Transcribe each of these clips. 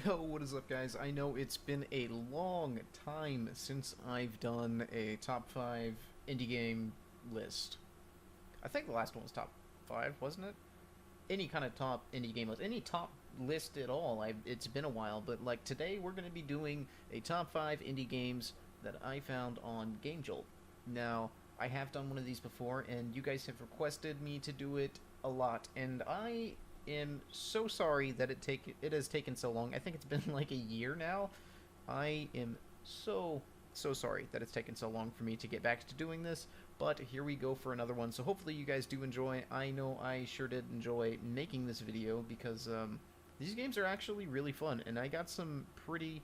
Yo, what is up, guys? I know it's been a long time since I've done a top 5 indie game list. I think the last one was top 5, wasn't it? Any kind of top indie game list, any top list at all. It's been a while, but like today we're going to be doing a top 5 indie games that I found on Gamejolt. Now, I have done one of these before, and you guys have requested me to do it a lot, and I am so sorry that it has taken so long. I think it's been like a year now. I am so sorry that it's taken so long for me to get back to doing this, but here we go for another one. So hopefully you guys do enjoy. I know I sure did enjoy making this video because these games are actually really fun, and I got some pretty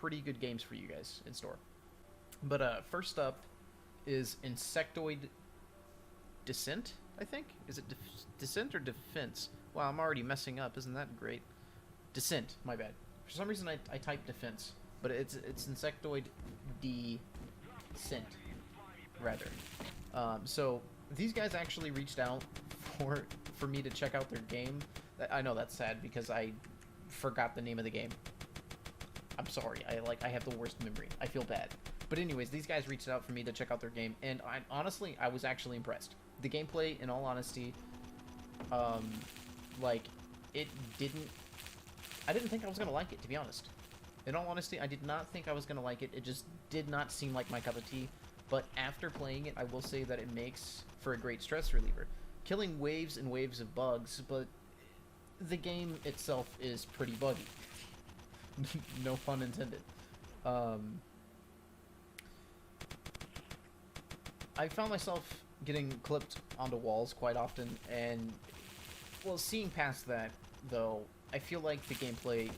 good games for you guys in store. But first up is Insectoid Descent, I think? Is it Descent or Defense? Wow, I'm already messing up. Isn't that great? Descent, my bad. For some reason I typed Defense, but it's Insectoid Descent, rather. So these guys actually reached out for me to check out their game. I know that's sad because I forgot the name of the game. I'm sorry. I have the worst memory. I feel bad. But anyways, these guys reached out for me to check out their game, and honestly, I was actually impressed. The gameplay, in all honesty, like, I didn't think I was gonna like it, to be honest. In all honesty, I did not think I was gonna like it. It just did not seem like my cup of tea. But after playing it, I will say that it makes for a great stress reliever. Killing waves and waves of bugs, but the game itself is pretty buggy. No pun intended. I found myself getting clipped onto walls quite often, and, well, seeing past that, though, I feel like the gameplay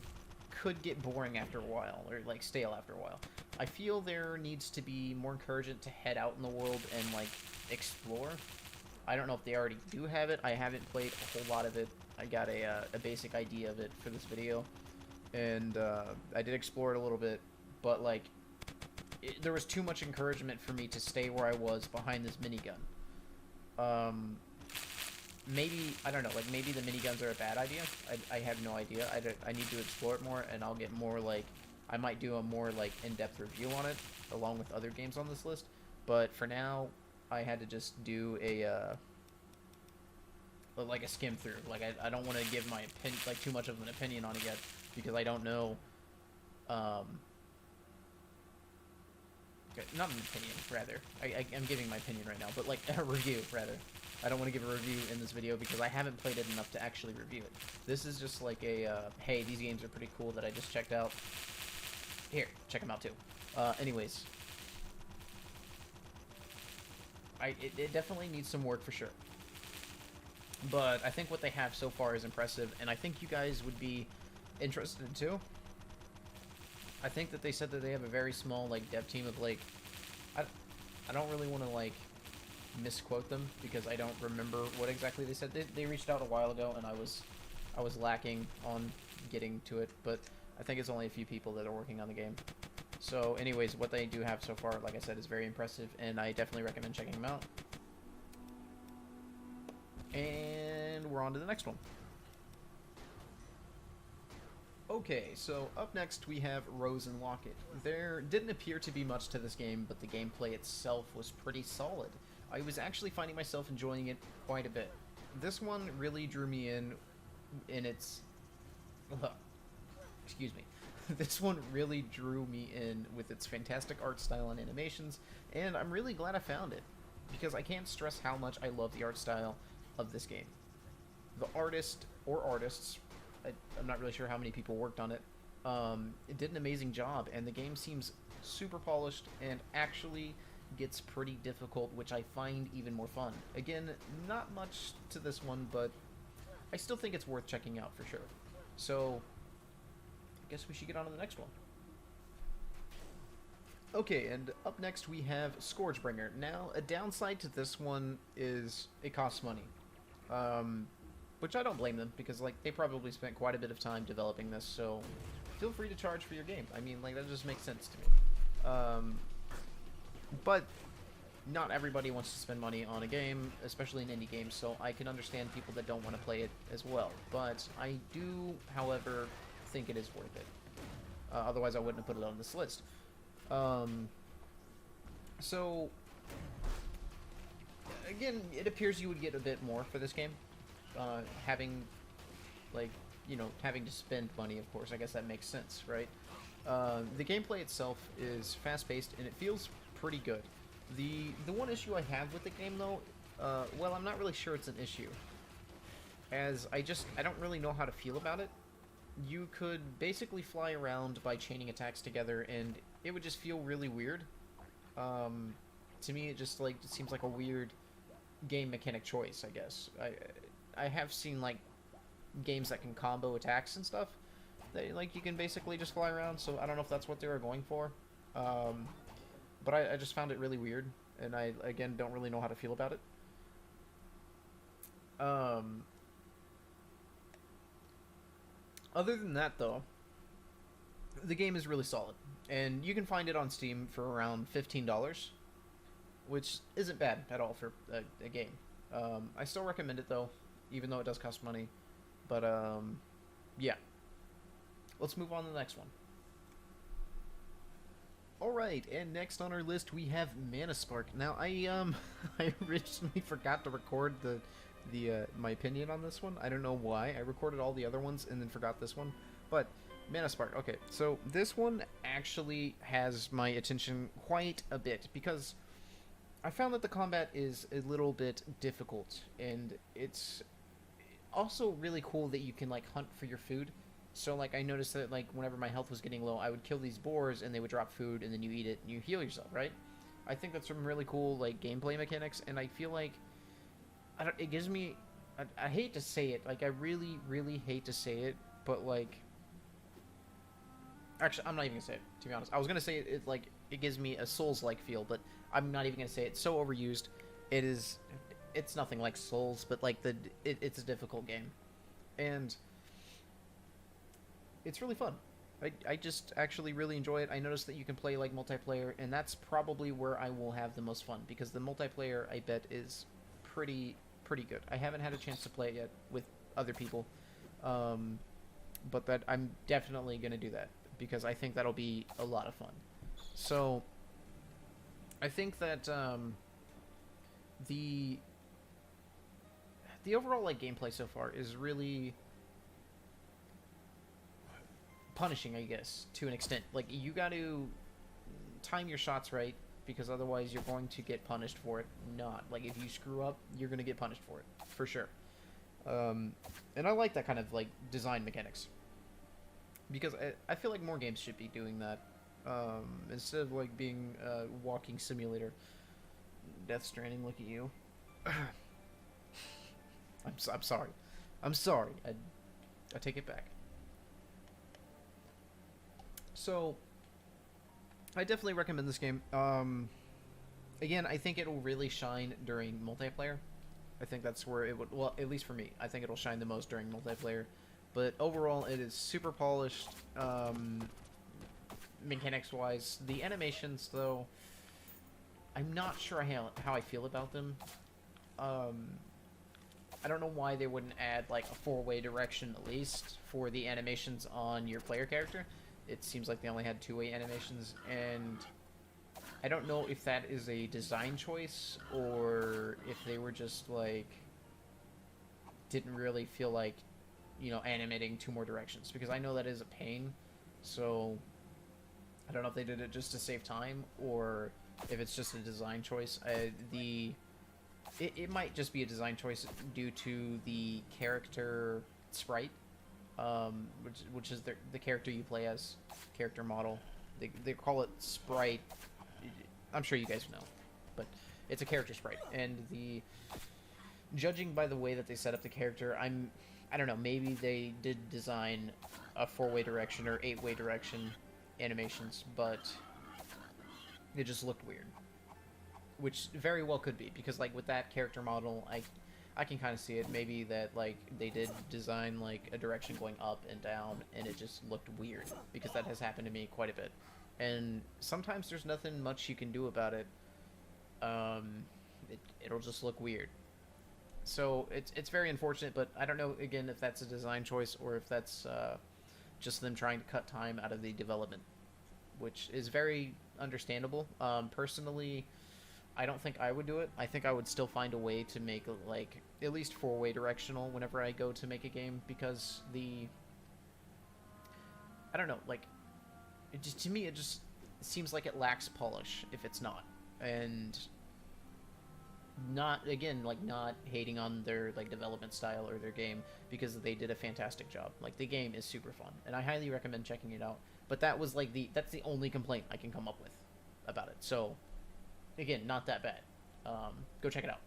could get boring after a while, or, like, stale after a while. I feel there needs to be more encouragement to head out in the world and, like, explore. I don't know if they already do have it. I haven't played a whole lot of it. I got a basic idea of it for this video, and I did explore it a little bit, but, like, there was too much encouragement for me to stay where I was behind this minigun. Maybe, I don't know, like, maybe the miniguns are a bad idea. I have no idea. I need to explore it more, and I'll get more, like, I might do a more, like, in-depth review on it, along with other games on this list. But for now, I had to just do like a skim through. Like, I don't want to give my opinion, like, too much of an opinion on it yet, because I don't know, okay, not an opinion, rather. I'm giving my opinion right now, but, like, a review, rather. I don't want to give a review in this video because I haven't played it enough to actually review it. This is just like a, hey, these games are pretty cool that I just checked out. Here, check them out too. Anyways. It definitely needs some work for sure. But I think what they have so far is impressive, and I think you guys would be interested in too. I think that they said that they have a very small, like, dev team of, like, I don't really want to, like, misquote them because I don't remember what exactly they said. They reached out a while ago, and I was lacking on getting to it, but I think it's only a few people that are working on the game. So anyways, what they do have so far, like I said, is very impressive, and I definitely recommend checking them out. And we're on to the next one. Okay, so up next we have Rose and Locket. There didn't appear to be much to this game, but the gameplay itself was pretty solid. I was actually finding myself enjoying it quite a bit. This one really drew me in its... excuse me. This one really drew me in with its fantastic art style and animations, and I'm really glad I found it, because I can't stress how much I love the art style of this game. The artist, or artists, I'm not really sure how many people worked on it, it did an amazing job, and the game seems super polished and actually gets pretty difficult, which I find even more fun. Again, not much to this one, but I still think it's worth checking out for sure. So, I guess we should get on to the next one. Okay, and up next we have Scorchbringer. Now, a downside to this one is it costs money. Which I don't blame them, because, like, they probably spent quite a bit of time developing this, so feel free to charge for your game. I mean, like, that just makes sense to me. But not everybody wants to spend money on a game, especially an indie game, so I can understand people that don't want to play it as well. But I do, however, think it is worth it. Otherwise, I wouldn't have put it on this list. So, again, it appears you would get a bit more for this game. Having, like, you know, having to spend money, of course. I guess that makes sense, right? The gameplay itself is fast-paced, and it feels pretty good. The one issue I have with the game, though, well, I'm not really sure it's an issue. As I don't really know how to feel about it. You could basically fly around by chaining attacks together, and it would just feel really weird. To me, it just, like, it seems like a weird game mechanic choice, I guess. I have seen, like, games that can combo attacks and stuff. They, like, you can basically just fly around, so I don't know if that's what they were going for. But I just found it really weird, and I, again, don't really know how to feel about it. Other than that, though, the game is really solid. And you can find it on Steam for around $15, which isn't bad at all for a game. I still recommend it, though, even though it does cost money. But, yeah. Let's move on to the next one. Alright, and next on our list we have Mana Spark. Now, I originally forgot to record my opinion on this one. I don't know why. I recorded all the other ones and then forgot this one. But, Mana Spark. Okay, so this one actually has my attention quite a bit, because I found that the combat is a little bit difficult, and it's also really cool that you can, like, hunt for your food. So, like, I noticed that, like, whenever my health was getting low, I would kill these boars, and they would drop food, and then you eat it, and you heal yourself, right? I think that's some really cool, like, gameplay mechanics, and I feel like it gives me... I hate to say it. Like, I really, really hate to say it, but, like... Actually, I'm not even gonna say it, to be honest. I was gonna say it gives me a Souls-like feel, but I'm not even gonna say it. It's so overused. It's nothing like Souls, but, like, it's a difficult game. And... it's really fun. I just actually really enjoy it. I noticed that you can play, like, multiplayer, and that's probably where I will have the most fun, because the multiplayer, I bet, is pretty good. I haven't had a chance to play it yet with other people, but that I'm definitely going to do that, because I think that'll be a lot of fun. So, I think that the overall, like, gameplay so far is really... punishing, I guess, to an extent. Like, you got to time your shots right, because otherwise you're going to get punished for it. Not like, if you screw up, you're going to get punished for it, for sure. And I like that kind of, like, design mechanics, because I feel like more games should be doing that, instead of, like, being a walking simulator. Death Stranding, look at you. I'm sorry. I'm sorry. I take it back. So, I definitely recommend this game. Again, I think it'll really shine during multiplayer. I think that's where it would, well, at least for me, I think it'll shine the most during multiplayer. But overall, it is super polished, mechanics-wise. The animations, though, I'm not sure how I feel about them. I don't know why they wouldn't add, like, a four-way direction, at least, for the animations on your player character. It seems like they only had two-way animations, and I don't know if that is a design choice, or if they were just, like, didn't really feel like, you know, animating two more directions, because I know that is a pain. So I don't know if they did it just to save time, or if it's just a design choice. It might just be a design choice due to the character sprite, which is the character you play as, character model. They call it sprite. I'm sure you guys know, but it's a character sprite, and judging by the way that they set up the character, I don't know, maybe they did design a four-way direction or eight-way direction animations, but it just looked weird. Which very well could be, because, like, with that character model, I can kind of see it. Maybe that, like, they did design, like, a direction going up and down, and it just looked weird, because that has happened to me quite a bit. And sometimes there's nothing much you can do about it. It'll just look weird. So it's very unfortunate, but I don't know again if that's a design choice or if that's just them trying to cut time out of the development, which is very understandable. Personally, I don't think I would do it. I think I would still find a way to make like at least four-way directional whenever I go to make a game, because I don't know, like it just, to me it just seems like it lacks polish if it's not. And not, again, like not hating on their like development style or their game, because they did a fantastic job. Like the game is super fun and I highly recommend checking it out. But that was like that's the only complaint I can come up with about it. So again, not that bad. Go check it out.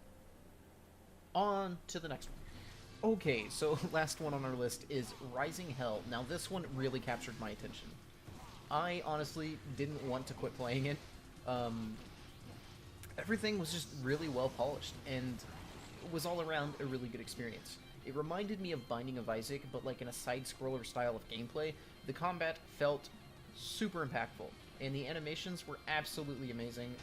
On to the next one. Okay, so last one on our list is Rising Hell. Now this one really captured my attention. I honestly didn't want to quit playing it. Everything was just really well polished, and it was all around a really good experience. It reminded me of Binding of Isaac, but like in a side-scroller style of gameplay. The combat felt super impactful, and the animations were absolutely amazing.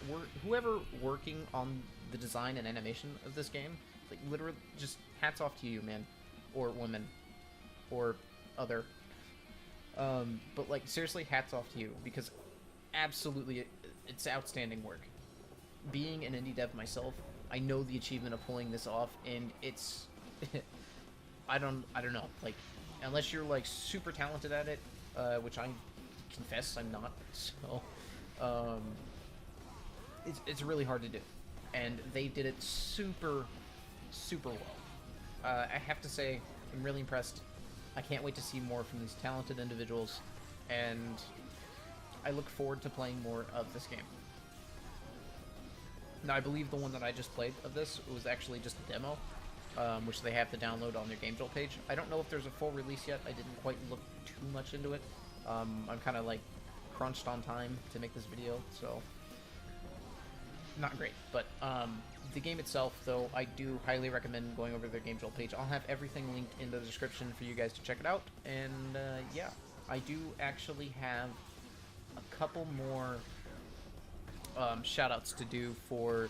Whoever working on the design and animation of this game, like literally, just hats off to you, man, or women, or other. But like seriously, hats off to you, because absolutely, it's outstanding work. Being an indie dev myself, I know the achievement of pulling this off, and it's I don't know, like unless you're like super talented at it, which I confess I'm not, so it's really hard to do, and they did it super well. I have to say I'm really impressed. I can't wait to see more from these talented individuals, and I look forward to playing more of this game. Now, I believe the one that I just played of this was actually just a demo, which they have to download on their Gamejolt page. I don't know if there's a full release yet. I didn't quite look too much into it. I'm kind of like crunched on time to make this video, so not great. But the game itself, though, I do highly recommend going over their Gamejolt page. I'll have everything linked in the description for you guys to check it out. And yeah, I do actually have a couple more shoutouts to do for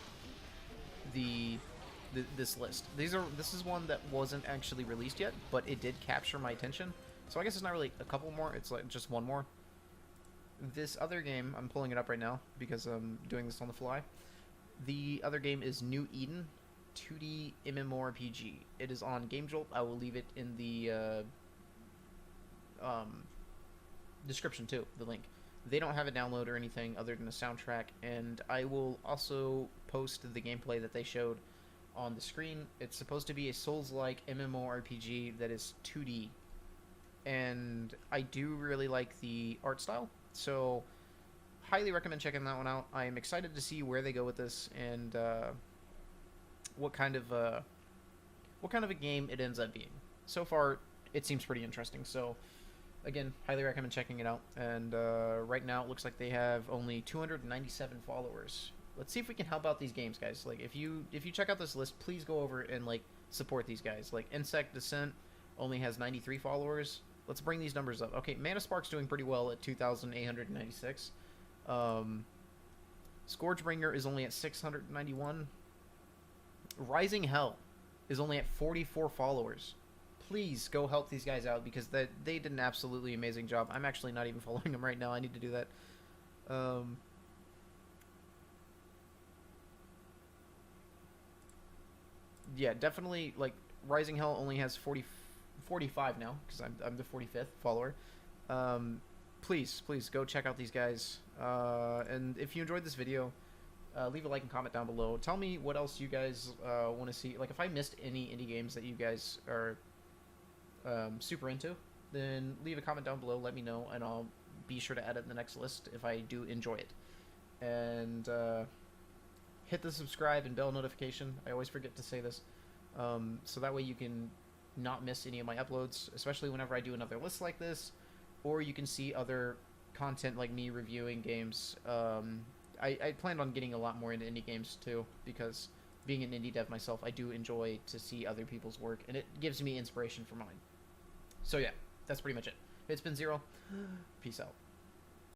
this list. This is one that wasn't actually released yet, but it did capture my attention. So I guess it's not really a couple more, it's like just one more. This other game, I'm pulling it up right now because I'm doing this on the fly. The other game is New Eden, 2D MMORPG. It is on Gamejolt. I will leave it in the description too, the link. They don't have a download or anything other than a soundtrack, and I will also post the gameplay that they showed on the screen. It's supposed to be a Souls-like MMORPG that is 2D, and I do really like the art style, so highly recommend checking that one out. I am excited to see where they go with this, and what kind of a game it ends up being. So far, it seems pretty interesting, so again, highly recommend checking it out. And right now, it looks like they have only 297 followers. Let's see if we can help out these games, guys. Like, if you check out this list, please go over and like support these guys. Like, Insectoid Descent only has 93 followers. Let's bring these numbers up. Okay, Mana Spark's doing pretty well at 2,896. Scorchbringer is only at 691. Rising Hell is only at 44 followers. Please go help these guys out, because they did an absolutely amazing job. I'm actually not even following them right now. I need to do that. Yeah, definitely, like, Rising Hell only has 45 now, because I'm the 45th follower. Please go check out these guys. And if you enjoyed this video, leave a like and comment down below. Tell me what else you guys want to see. Like, if I missed any indie games that you guys are super into, then leave a comment down below, let me know, and I'll be sure to add it in the next list if I do enjoy it. And hit the subscribe and bell notification. I always forget to say this, so that way you can not miss any of my uploads, especially whenever I do another list like this, or you can see other content like me reviewing games. I planned on getting a lot more into indie games too, because being an indie dev myself, I do enjoy to see other people's work, and it gives me inspiration for mine. So yeah, that's pretty much it. It's been Zero. Peace out.